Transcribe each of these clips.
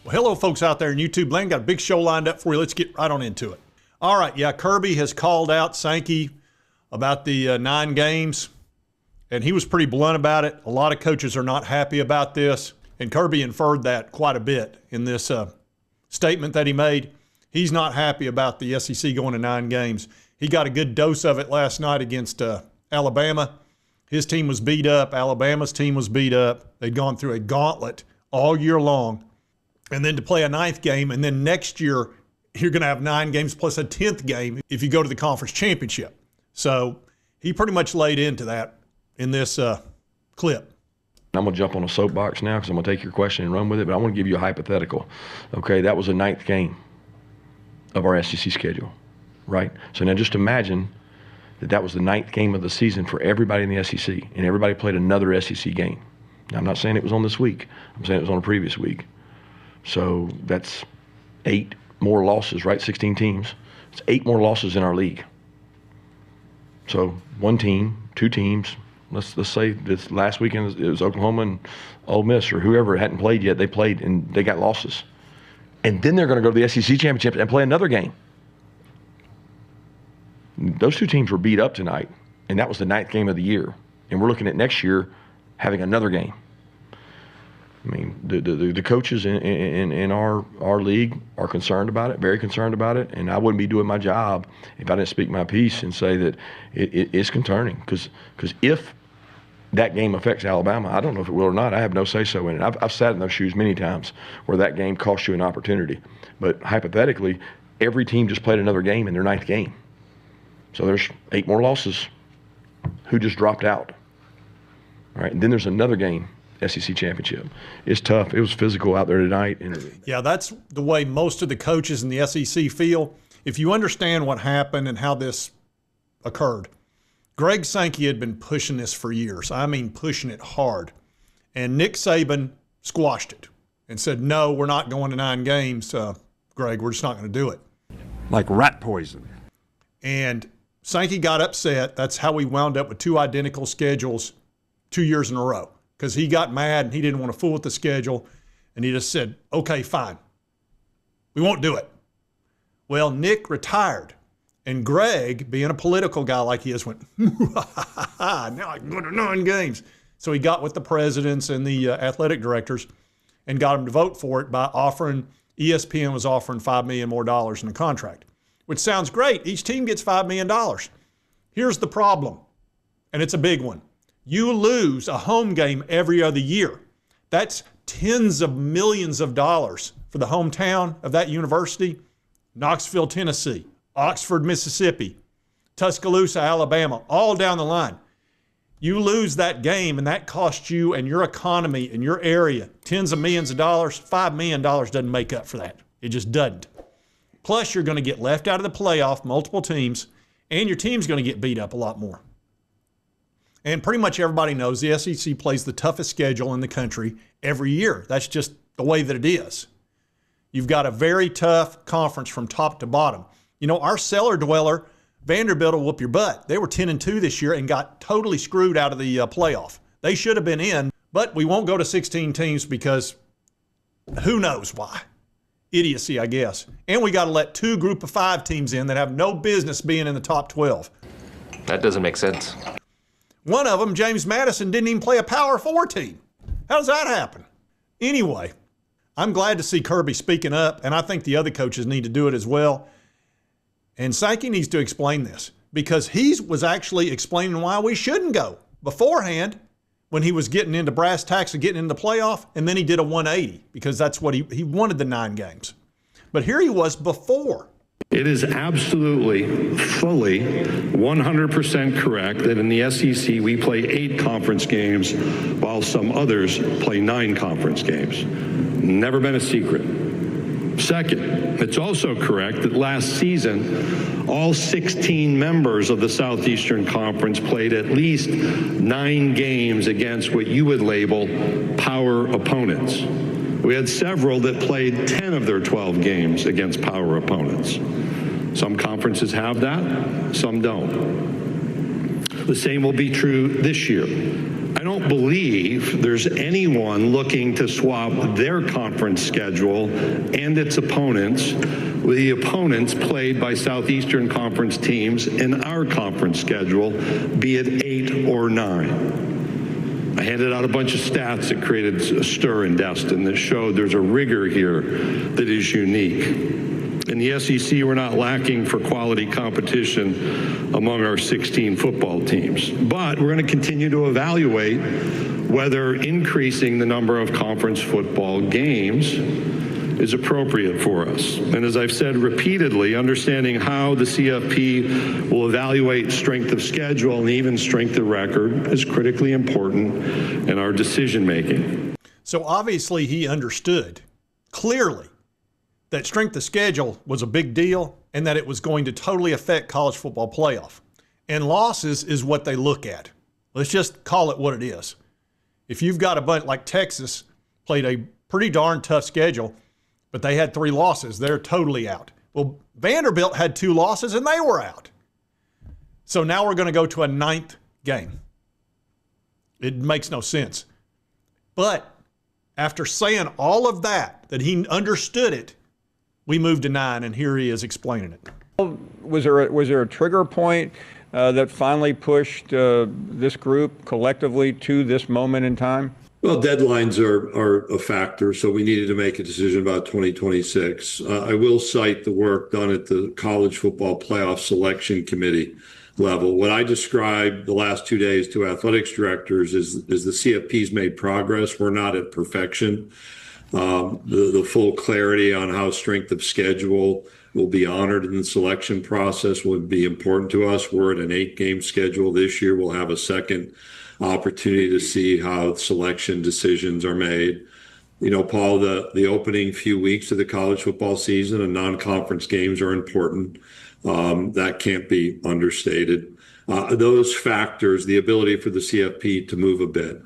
Well, hello, folks out there in YouTube land. Got a big show lined up for you. Let's get right on into it. All right, yeah, Kirby has called out Sankey about the 9 games, and he was pretty blunt about it. A lot of coaches are not happy about this, and Kirby inferred that quite a bit in this statement that he made. He's not happy about the SEC going to 9 games. He got a good dose of it last night against Alabama. His team was beat up. Alabama's team was beat up. They'd gone through a gauntlet all year long. And then to play a 9th game, and then next year you're going to have 9 games plus a 10th game if you go to the conference championship. So he pretty much laid into that in this clip. I'm going to jump on a soapbox now because I'm going to take your question and run with it, but I want to give you a hypothetical. Okay, that was the 9th game of our SEC schedule, right? So now just imagine that was the 9th game of the season for everybody in the SEC, and everybody played another SEC game. Now, I'm not saying it was on this week. I'm saying it was on a previous week. So that's 8 more losses, right? 16 teams. It's 8 more losses in our league. So 1 team, 2 teams. Let's say this last weekend it was Oklahoma and Ole Miss or whoever hadn't played yet. They played and they got losses. And then they're going to go to the SEC championship and play another game. Those 2 teams were beat up tonight, and that was the 9th game of the year. And we're looking at next year having another game. I mean, the coaches in our league are concerned about it, very concerned about it, and I wouldn't be doing my job if I didn't speak my piece and say that it's concerning. Because if that game affects Alabama, I don't know if it will or not. I have no say-so in it. I've sat in those shoes many times where that game cost you an opportunity. But hypothetically, every team just played another game in their 9th game. So there's 8 more losses. Who just dropped out? All right, and then there's another game. SEC championship. It's tough. It was physical out there tonight. Yeah, that's the way most of the coaches in the SEC feel. If you understand what happened and how this occurred, Greg Sankey had been pushing this for years. I mean, pushing it hard. And Nick Saban squashed it and said, no, we're not going to 9 games, Greg. We're just not going to do it. Like rat poison. And Sankey got upset. That's how we wound up with 2 identical schedules 2 years in a row. Because he got mad and he didn't want to fool with the schedule. And he just said, okay, fine. We won't do it. Well, Nick retired. And Greg, being a political guy like he is, went, now I can go to 9 games. So he got with the presidents and the athletic directors and got them to vote for it by offering, ESPN was offering $5 million more in a contract, which sounds great. Each team gets $5 million. Here's the problem, and it's a big one. You lose a home game every other year. That's tens of millions of dollars for the hometown of that university. Knoxville, Tennessee, Oxford, Mississippi, Tuscaloosa, Alabama, all down the line. You lose that game, and that costs you and your economy in your area tens of millions of dollars. $5 million doesn't make up for that. It just doesn't. Plus, you're going to get left out of the playoff, multiple teams, and your team's going to get beat up a lot more. And pretty much everybody knows the SEC plays the toughest schedule in the country every year. That's just the way that it is. You've got a very tough conference from top to bottom. You know, our cellar dweller, Vanderbilt, will whoop your butt. They were 10-2 this year and got totally screwed out of the playoff. They should have been in, but we won't go to 16 teams because who knows why. Idiocy, I guess. And we got to let 2 group of 5 teams in that have no business being in the top 12. That doesn't make sense. One of them, James Madison, didn't even play a Power 4 team. How does that happen? Anyway, I'm glad to see Kirby speaking up, and I think the other coaches need to do it as well. And Sankey needs to explain this because he was actually explaining why we shouldn't go beforehand when he was getting into brass tacks and getting into the playoff, and then he did a 180 because that's what he wanted the 9 games. But here he was before. It is absolutely, fully, 100% correct that in the SEC we play 8 conference games while some others play 9 conference games. Never been a secret. Second, it's also correct that last season all 16 members of the Southeastern Conference played at least 9 games against what you would label power opponents. We had several that played 10 of their 12 games against power opponents. Some conferences have that, some don't. The same will be true this year. I don't believe there's anyone looking to swap their conference schedule and its opponents with the opponents played by Southeastern Conference teams in our conference schedule, be it 8 or 9. I handed out a bunch of stats that created a stir in Destin that showed there's a rigor here that is unique. In the SEC, we're not lacking for quality competition among our 16 football teams. But we're going to continue to evaluate whether increasing the number of conference football games is appropriate for us. And as I've said repeatedly, understanding how the CFP will evaluate strength of schedule and even strength of record is critically important in our decision making. So obviously he understood clearly that strength of schedule was a big deal and that it was going to totally affect college football playoff. And losses is what they look at. Let's just call it what it is. If you've got a bunch like Texas played a pretty darn tough schedule, but they had 3 losses, they're totally out. Well, Vanderbilt had 2 losses and they were out. So now we're going to go to a 9th game. It makes no sense. But after saying all of that he understood it, we moved to 9, and here he is explaining it. Was there a trigger point that finally pushed this group collectively to this moment in time? Well, deadlines are a factor, so we needed to make a decision about 2026. I will cite the work done at the College Football Playoff Selection Committee level. What I described the last 2 days to athletics directors is the CFP's made progress. We're not at perfection. The full clarity on how strength of schedule will be honored in the selection process would be important to us. We're at an 8-game schedule this year. We'll have a second opportunity to see how selection decisions are made. You know, Paul, the opening few weeks of the college football season and non-conference games are important. That can't be understated. Those factors, the ability for the CFP to move a bit.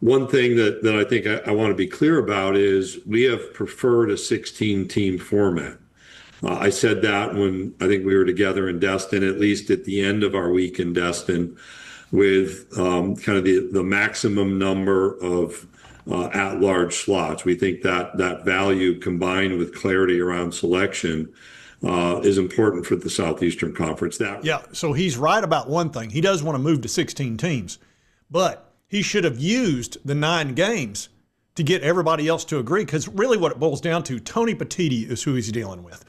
One thing that I think I want to be clear about is we have preferred a 16-team format. I said that when I think we were together in Destin, at least at the end of our week in Destin, with kind of the maximum number of at-large slots. We think that value combined with clarity around selection is important for the Southeastern Conference. Yeah, so he's right about one thing. He does want to move to 16 teams, but he should have used the 9 games to get everybody else to agree, because really what it boils down to, Tony Petitti is who he's dealing with.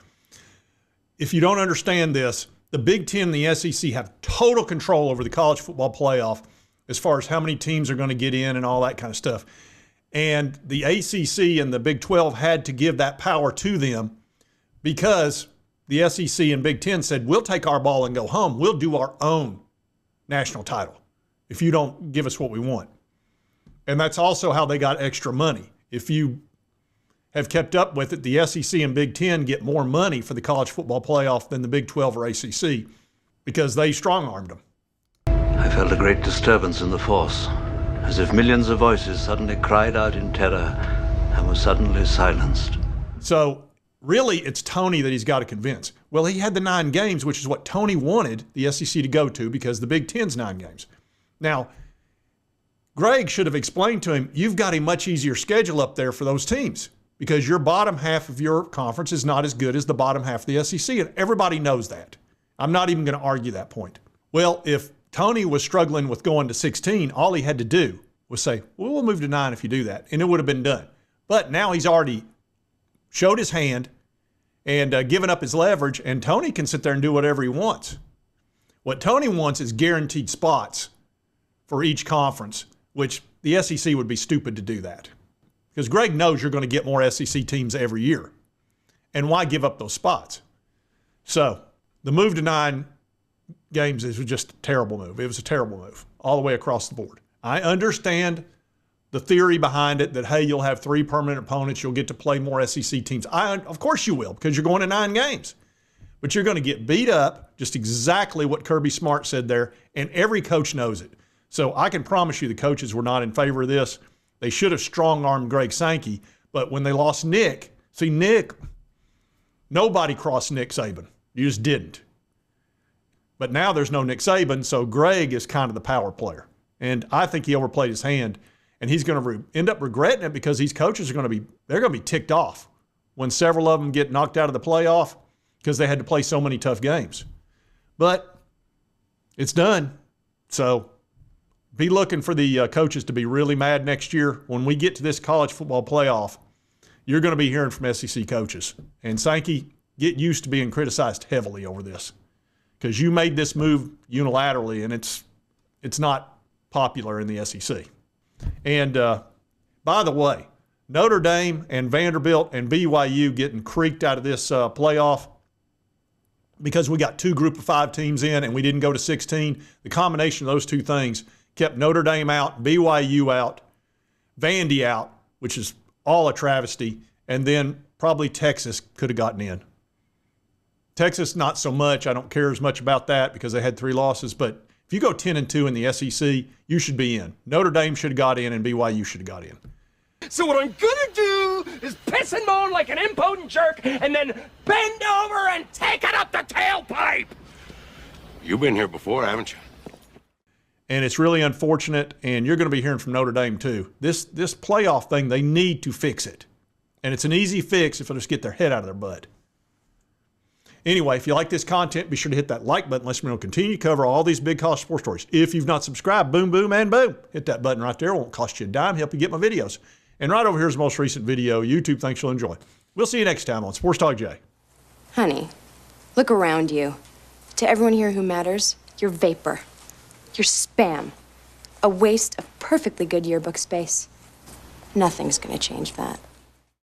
If you don't understand this, the Big Ten and the SEC have total control over the college football playoff as far as how many teams are going to get in and all that kind of stuff. And the ACC and the Big 12 had to give that power to them because the SEC and Big Ten said, we'll take our ball and go home. We'll do our own national title if you don't give us what we want. And that's also how they got extra money. If you have kept up with it, the SEC and Big Ten get more money for the college football playoff than the Big 12 or ACC because they strong-armed them. I felt a great disturbance in the force, as if millions of voices suddenly cried out in terror and were suddenly silenced. So really, it's Tony that he's got to convince. Well, he had the 9 games, which is what Tony wanted the SEC to go to because the Big Ten's 9 games. Now, Greg should have explained to him, you've got a much easier schedule up there for those teams because your bottom half of your conference is not as good as the bottom half of the SEC, and everybody knows that. I'm not even going to argue that point. Well, if Tony was struggling with going to 16, all he had to do was say, well, we'll move to 9 if you do that, and it would have been done. But now he's already showed his hand and given up his leverage, and Tony can sit there and do whatever he wants. What Tony wants is guaranteed spots for each conference, which the SEC would be stupid to do that. Because Greg knows you're going to get more SEC teams every year. And why give up those spots? So the move to 9 games was just a terrible move. It was a terrible move all the way across the board. I understand the theory behind it that, hey, you'll have 3 permanent opponents. You'll get to play more SEC teams. Of course you will, because you're going to 9 games. But you're going to get beat up, just exactly what Kirby Smart said there, and every coach knows it. So I can promise you the coaches were not in favor of this. They should have strong-armed Greg Sankey, but when they lost Nick, nobody crossed Nick Saban. You just didn't. But now there's no Nick Saban, so Greg is kind of the power player. And I think he overplayed his hand, and he's going to end up regretting it because these coaches are going to be ticked off when several of them get knocked out of the playoff because they had to play so many tough games. But it's done. So be looking for the coaches to be really mad next year. When we get to this college football playoff, you're going to be hearing from SEC coaches. And Sankey, get used to being criticized heavily over this because you made this move unilaterally, and it's not popular in the SEC. And by the way, Notre Dame and Vanderbilt and BYU getting creaked out of this playoff because we got 2 Group of 5 teams in and we didn't go to 16. The combination of those two things kept Notre Dame out, BYU out, Vandy out, which is all a travesty, and then probably Texas could have gotten in. Texas, not so much. I don't care as much about that because they had 3 losses, but if you go 10-2 in the SEC, you should be in. Notre Dame should have got in and BYU should have got in. So what I'm gonna do is piss and moan like an impotent jerk and then bend over and take it up the tailpipe! You've been here before, haven't you? And it's really unfortunate, and you're going to be hearing from Notre Dame too. This playoff thing, they need to fix it. And it's an easy fix if they'll just get their head out of their butt. Anyway, if you like this content, be sure to hit that like button. Let's continue to cover all these big college sports stories. If you've not subscribed, boom, boom, and boom. Hit that button right there. It won't cost you a dime. Help you get my videos. And right over here is the most recent video. YouTube thinks you'll enjoy. We'll see you next time on Sports Talk Jay. Honey, look around you. To everyone here who matters, you're vapor. You're spam. A waste of perfectly good yearbook space. Nothing's gonna change that.